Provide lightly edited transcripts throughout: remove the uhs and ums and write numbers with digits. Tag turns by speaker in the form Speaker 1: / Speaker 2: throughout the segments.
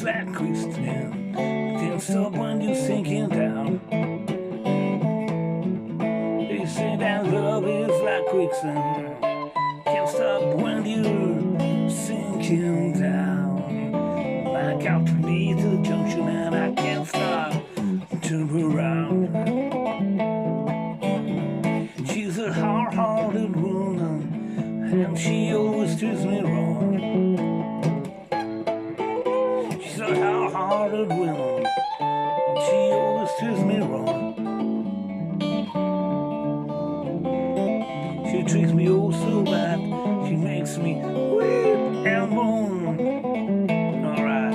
Speaker 1: like quicksand. Can't stop when you're sinking down. They say that love is like quicksand. Can't stop when you're sinking down. Like out to me to the junction and I can't stop. Turn around. She's a hard-hearted woman, and she always treats me wrong. She's a hard-hearted woman, and she always treats me wrong. She treats me oh so bad, she makes me weep and moan. Alright.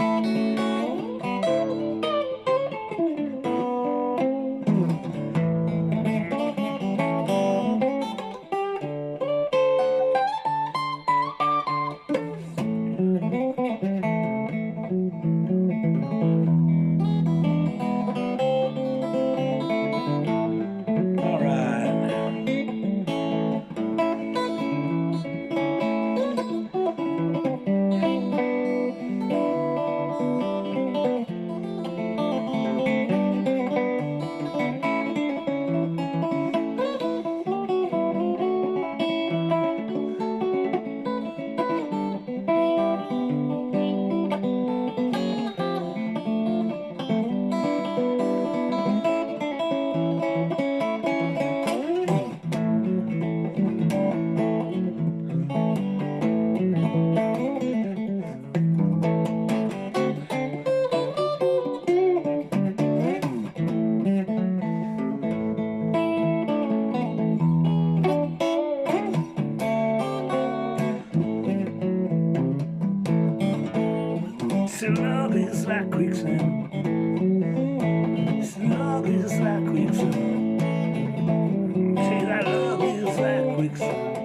Speaker 1: So love is like quicksand. So love is like quicksand. Say that love is like quicksand.